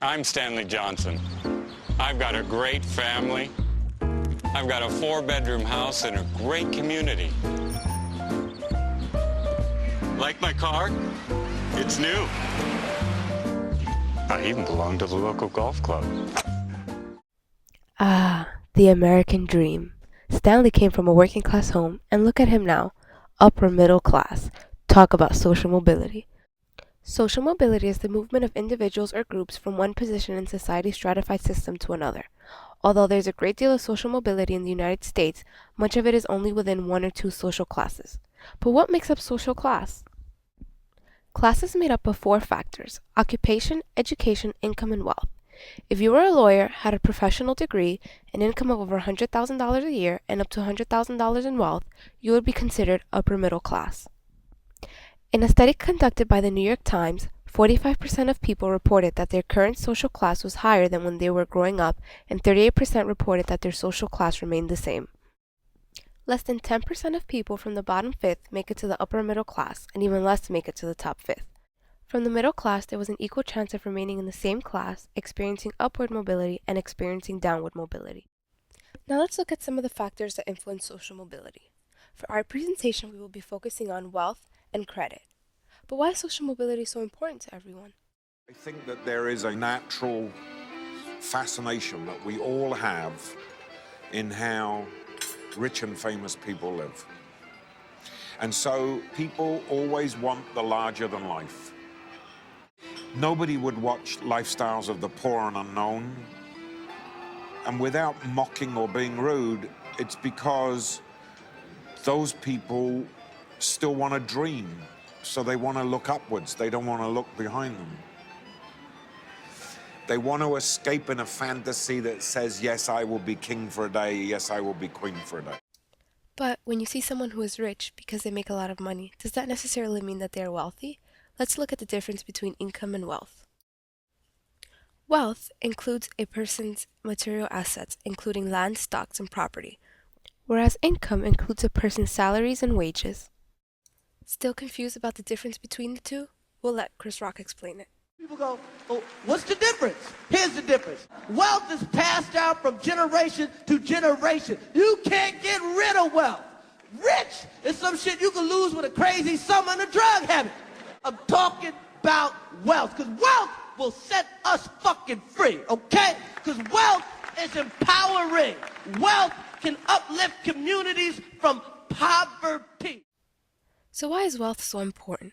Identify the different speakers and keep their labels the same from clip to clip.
Speaker 1: I'm Stanley Johnson. I've got a great family. I've got a 4-bedroom house in a great community. Like my car? It's new. I even belong to the local golf club.
Speaker 2: Ah, the American dream. Stanley came from a working class home, and look at him now, upper middle class. Talk about social mobility. Social mobility is the movement of individuals or groups from one position in society's stratified system to another. Although there's a great deal of social mobility in the United States, much of it is only within one or two social classes. But what makes up social class? Class is made up of 4 factors: occupation, education, income, and wealth. If you were a lawyer, had a professional degree, an income of over $100,000 a year, and up to $100,000 in wealth, you would be considered upper middle class. In a study conducted by the New York Times, 45% of people reported that their current social class was higher than when they were growing up, and 38% reported that their social class remained the same. Less than 10% of people from the bottom fifth make it to the upper middle class, and even less make it to the top fifth. From the middle class, there was an equal chance of remaining in the same class, experiencing upward mobility, and experiencing downward mobility. Now let's look at some of the factors that influence social mobility. For our presentation, we will be focusing on wealth and credit. But why is social mobility so important to everyone?
Speaker 3: I think that there is a natural fascination that we all have in how rich and famous people live. And so people always want the larger than life. Nobody would watch Lifestyles of the Poor and Unknown. And without mocking or being rude, it's because those people still want to dream. So they want to look upwards. They don't want to look behind them. They want to escape in a fantasy that says, yes, I will be king for a day. Yes, I will be queen for a day.
Speaker 2: But when you see someone who is rich because they make a lot of money, does that necessarily mean that they are wealthy? Let's look at the difference between income and wealth. Wealth includes a person's material assets, including land, stocks, and property, whereas income includes a person's salaries and wages. Still confused about the difference between the two? We'll let Chris Rock explain it.
Speaker 4: People go, oh, what's the difference? Here's the difference. Wealth is passed down from generation to generation. You can't get rid of wealth. Rich is some shit you can lose with a crazy summer and a drug habit. I'm talking about wealth, because wealth will set us fucking free, okay? Because wealth is empowering. Wealth can uplift communities from poverty.
Speaker 2: So why is wealth so important?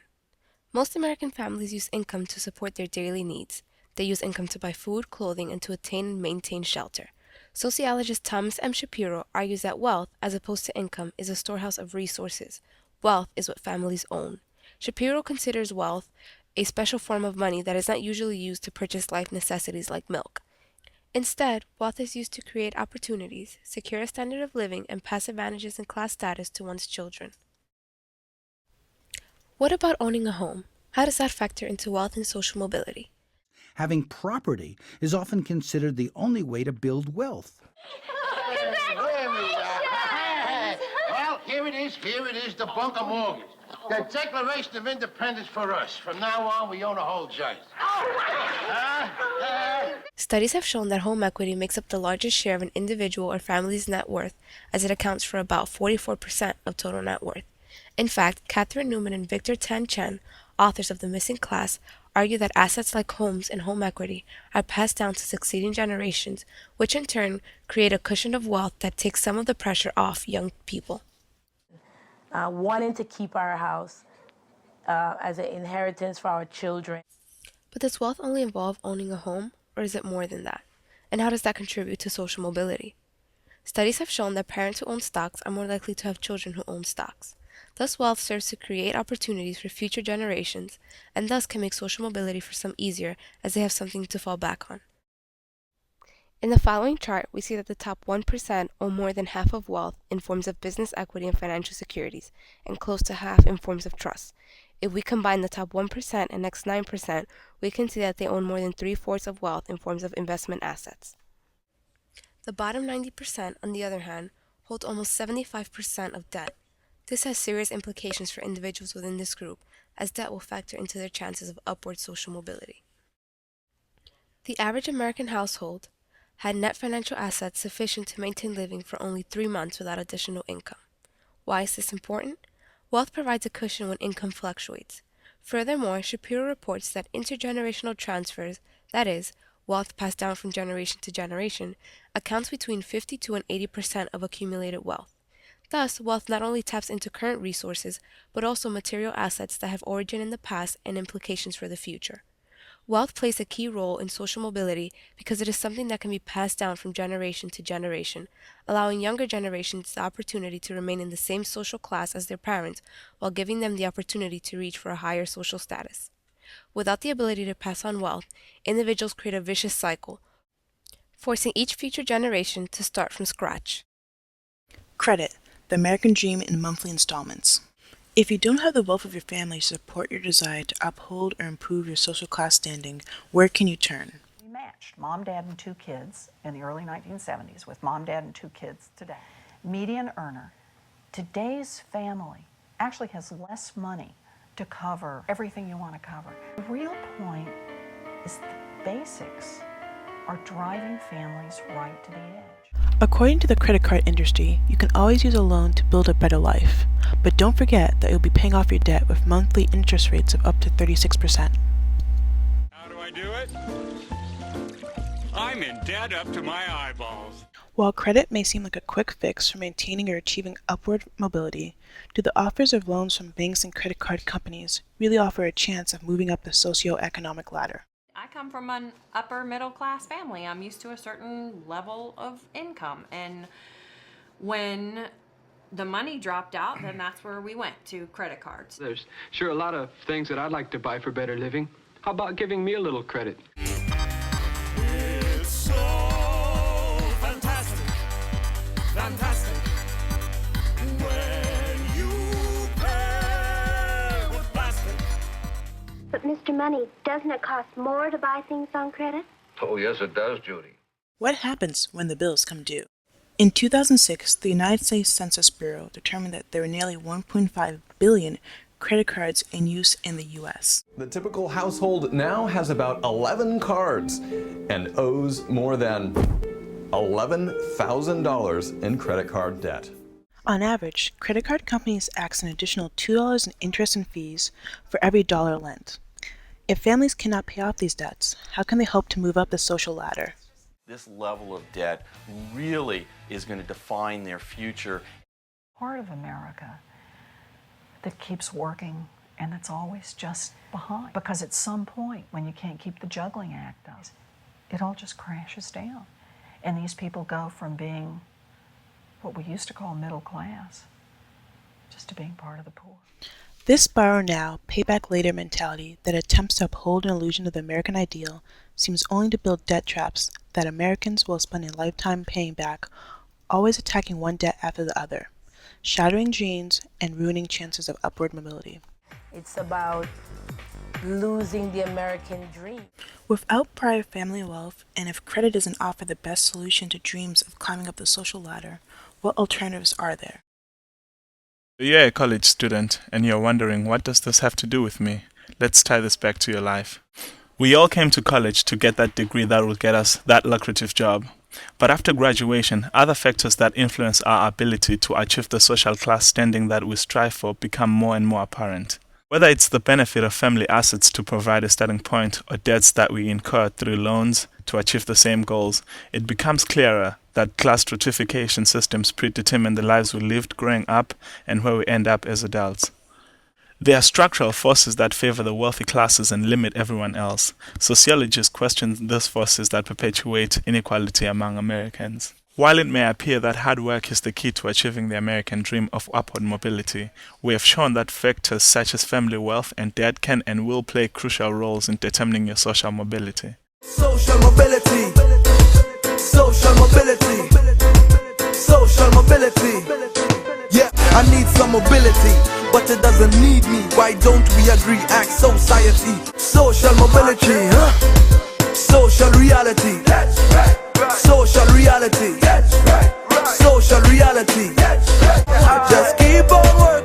Speaker 2: Most American families use income to support their daily needs. They use income to buy food, clothing, and to attain and maintain shelter. Sociologist Thomas M. Shapiro argues that wealth, as opposed to income, is a storehouse of resources. Wealth is what families own. Shapiro considers wealth a special form of money that is not usually used to purchase life necessities like milk. Instead, wealth is used to create opportunities, secure a standard of living, and pass advantages in class status to one's children. What about owning a home? How does that factor into wealth and social mobility?
Speaker 5: Having property is often considered the only way to build wealth.
Speaker 6: Well, here it is, the bunker mortgage. The Declaration of Independence for us. From now on, we own a whole joint.
Speaker 2: Studies have shown that home equity makes up the largest share of an individual or family's net worth, as it accounts for about 44% of total net worth. In fact, Catherine Newman and Victor Tan Chen, authors of The Missing Class, argue that assets like homes and home equity are passed down to succeeding generations, which in turn create a cushion of wealth that takes some of the pressure off young people.
Speaker 7: Wanting to keep our house as an inheritance for our children.
Speaker 2: But does wealth only involve owning a home, or is it more than that? And how does that contribute to social mobility? Studies have shown that parents who own stocks are more likely to have children who own stocks. Thus, wealth serves to create opportunities for future generations, and thus can make social mobility for some easier, as they have something to fall back on. In the following chart, we see that the top 1% own more than half of wealth in forms of business equity and financial securities, and close to half in forms of trust. If we combine the top 1% and next 9%, we can see that they own more than 3/4 of wealth in forms of investment assets. The bottom 90%, on the other hand, hold almost 75% of debt. This has serious implications for individuals within this group, as debt will factor into their chances of upward social mobility. The average American household had net financial assets sufficient to maintain living for only 3 months without additional income. Why is this important? Wealth provides a cushion when income fluctuates. Furthermore, Shapiro reports that intergenerational transfers, that is, wealth passed down from generation to generation, accounts between 52 and 80% of accumulated wealth. Thus, wealth not only taps into current resources, but also material assets that have origin in the past and implications for the future. Wealth plays a key role in social mobility because it is something that can be passed down from generation to generation, allowing younger generations the opportunity to remain in the same social class as their parents while giving them the opportunity to reach for a higher social status. Without the ability to pass on wealth, individuals create a vicious cycle, forcing each future generation to start from scratch.
Speaker 8: Credit, the American dream in monthly installments. If you don't have the wealth of your family to support your desire to uphold or improve your social class standing, where can you turn?
Speaker 9: We matched mom, dad, and 2 kids in the early 1970s with mom, dad, and 2 kids today. Median earner. Today's family actually has less money to cover everything you want to cover. The real point is the basics are driving families right to the edge.
Speaker 8: According to the credit card industry, you can always use a loan to build a better life. But don't forget that you'll be paying off your debt with monthly interest rates of up to 36%.
Speaker 1: How do I do it? I'm in debt up to my eyeballs.
Speaker 8: While credit may seem like a quick fix for maintaining or achieving upward mobility, do the offers of loans from banks and credit card companies really offer a chance of moving up the socioeconomic ladder?
Speaker 10: I come from an upper middle class family. I'm used to a certain level of income, and when the money dropped out, then that's where we went, to credit cards.
Speaker 11: There's sure a lot of things that I'd like to buy for better living. How about giving me a little credit?
Speaker 12: It's so fantastic, fantastic. When you pay with plastic.
Speaker 13: But Mr. Money, doesn't it cost more to buy things on credit?
Speaker 6: Oh, yes, it does, Judy.
Speaker 8: What happens when the bills come due? In 2006, the United States Census Bureau determined that there were nearly 1.5 billion credit cards in use in the U.S.
Speaker 14: The typical household now has about 11 cards and owes more than $11,000 in credit card debt.
Speaker 8: On average, credit card companies ask an additional $2 in interest and fees for every dollar lent. If families cannot pay off these debts, how can they hope to move up the social ladder?
Speaker 15: This level of debt really is going to define their future.
Speaker 9: Part of America that keeps working and that's always just behind. Because at some point, when you can't keep the juggling act up, it all just crashes down. And these people go from being what we used to call middle class just to being part of the poor.
Speaker 8: This borrow now, pay back later mentality that attempts to uphold an illusion of the American ideal seems only to build debt traps that Americans will spend a lifetime paying back, always attacking one debt after the other, shattering dreams and ruining chances of upward mobility.
Speaker 7: It's about losing the American dream.
Speaker 8: Without prior family wealth, and if credit doesn't offer the best solution to dreams of climbing up the social ladder, what alternatives are there?
Speaker 16: You're a college student, and you're wondering, what does this have to do with me? Let's tie this back to your life. We all came to college to get that degree that will get us that lucrative job. But after graduation, other factors that influence our ability to achieve the social class standing that we strive for become more and more apparent. Whether it's the benefit of family assets to provide a starting point or debts that we incur through loans to achieve the same goals, it becomes clearer that class stratification systems predetermine the lives we lived growing up and where we end up as adults. There are structural forces that favor the wealthy classes and limit everyone else. Sociologists question these forces that perpetuate inequality among Americans. While it may appear that hard work is the key to achieving the American dream of upward mobility, we have shown that factors such as family wealth and debt can and will play crucial roles in determining your social mobility.
Speaker 12: Social mobility. Social mobility. Social mobility. Yeah, I need some mobility, but it doesn't need me. Why don't we agree? Act society. Social mobility, huh? Social reality. That's right. Social reality. That's right. Social reality. That's right. I just keep on working.